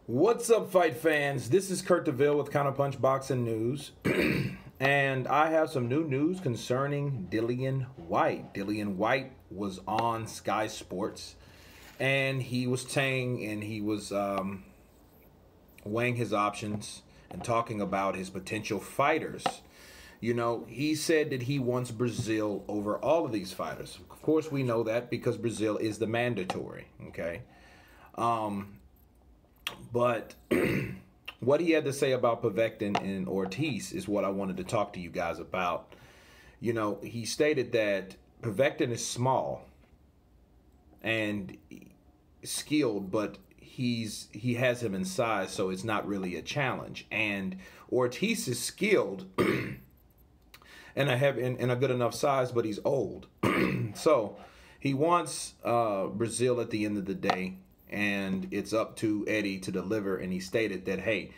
What's up, fight fans? This is Kurt DeVille with Counterpunch Boxing News. And I have some new news concerning Dillian Whyte. Dillian Whyte was on Sky Sports, and he was weighing his options and talking about his potential fighters. You know, he said that he wants Brazil over all of these fighters. Of course, we know that because Brazil is the mandatory, okay? But what he had to say about Povectin and Ortiz is what I wanted to talk to you guys about. You know, he stated that Povectin is small and skilled, but he has him in size, so it's not really a challenge. And Ortiz is skilled and in a good enough size, but he's old. So he wants Brazil at the end of the day. And it's up to Eddie to deliver. And he stated that, hey,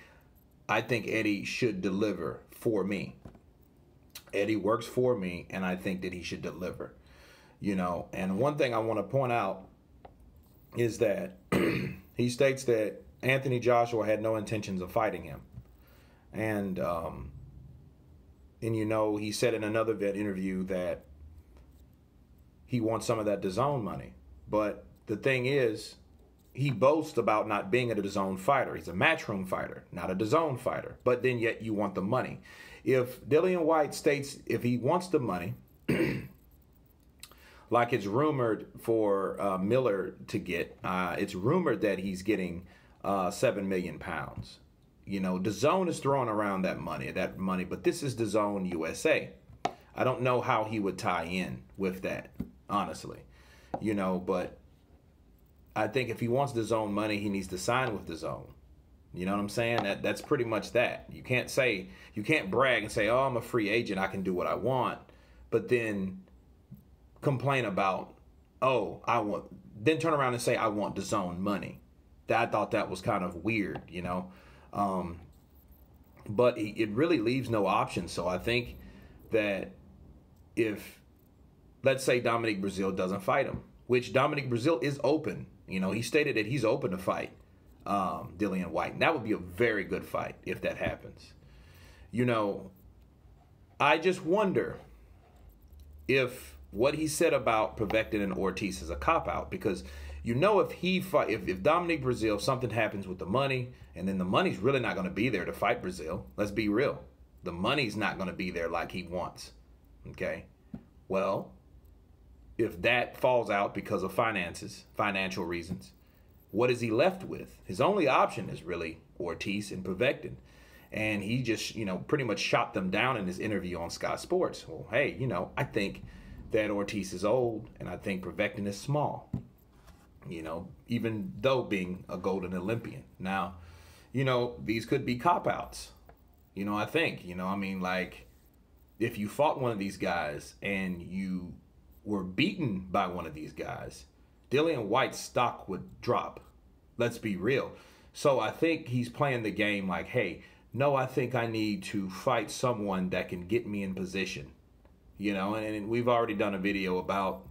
I think Eddie should deliver for me. Eddie works for me, and I think that he should deliver. You know, and one thing I want to point out is that he states that Anthony Joshua had no intentions of fighting him. And you know, he said in another interview that he wants some of that DAZN money. But the thing is, he boasts about not being a DAZN fighter. He's a matchroom fighter, not a DAZN fighter. But then yet you want the money. If Dillian Whyte states if he wants the money, like it's rumored for Miller to get, it's rumored that he's getting 7 million pounds. You know, DAZN is throwing around that money, but this is DAZN USA. I don't know how he would tie in with that, honestly. You know, but I think if he wants DAZN money, he needs to sign with DAZN. You know what I'm saying? That's pretty much that. You can't brag and say, oh, I'm a free agent, I can do what I want, but then complain about, then turn around and say, I want DAZN money. I thought that was kind of weird, you know. But it really leaves no option. So I think that if, let's say Dominic Brazil doesn't fight him, which Dominic Brazil is open. You know, he stated that he's open to fight Dillian Whyte. And that would be a very good fight if that happens. You know, I just wonder if what he said about Povectin and Ortiz is a cop-out. Because, you know, if Dominic Brazil, if something happens with the money, and then the money's really not going to be there to fight Brazil. Let's be real. The money's not going to be there like he wants. Okay? Well, if that falls out because of financial reasons, what is he left with? His only option is really Ortiz and Povectin. And he just, you know, pretty much shot them down in his interview on Sky Sports. Well, hey, you know, I think that Ortiz is old, and I think Povectin is small. You know, even though being a golden Olympian. Now, you know, these could be cop-outs. You know, I think, you know, I mean, like, if you fought one of these guys and you were beaten by one of these guys, Dillian Whyte's stock would drop. Let's be real. So I think he's playing the game like, hey, no, I think I need to fight someone that can get me in position. You know, and we've already done a video about,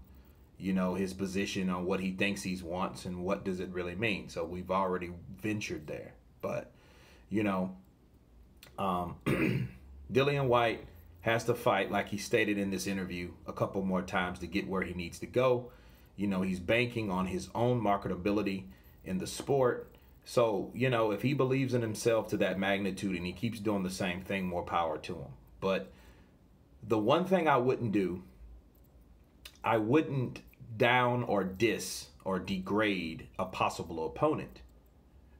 you know, his position on what he thinks he wants and what does it really mean. So we've already ventured there. But, you know, Dillian Whyte has to fight, like he stated in this interview, a couple more times to get where he needs to go. You know, he's banking on his own marketability in the sport. So, you know, if he believes in himself to that magnitude and he keeps doing the same thing, more power to him. But the one thing I wouldn't do, I wouldn't down or diss or degrade a possible opponent.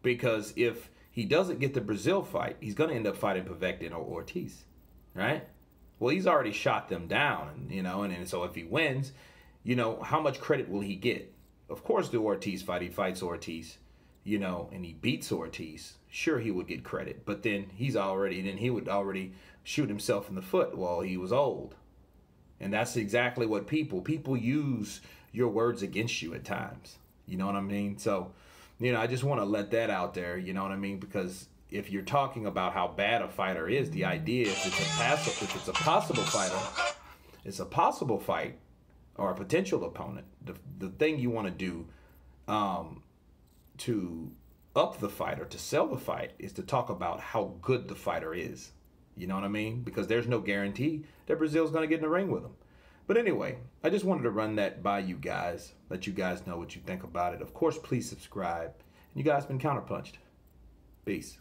Because if he doesn't get the Brazil fight, he's going to end up fighting Povectin or Ortiz, right? Well, he's already shot them down, and, you know, and so if he wins, you know, how much credit will he get? Of course, the Ortiz fight, he fights Ortiz, you know, and he beats Ortiz. Sure, he would get credit, but then he would already shoot himself in the foot while he was old. And that's exactly what people use your words against you at times. You know what I mean? So, you know, I just want to let that out there, you know what I mean? Because if you're talking about how bad a fighter is, the idea if it's a possible fighter, it's a possible fight or a potential opponent. The thing you want to do to up the fight or to sell the fight is to talk about how good the fighter is. You know what I mean? Because there's no guarantee that Brazil's going to get in the ring with him. But anyway, I just wanted to run that by you guys, let you guys know what you think about it. Of course, please subscribe. And you guys been counterpunched. Peace.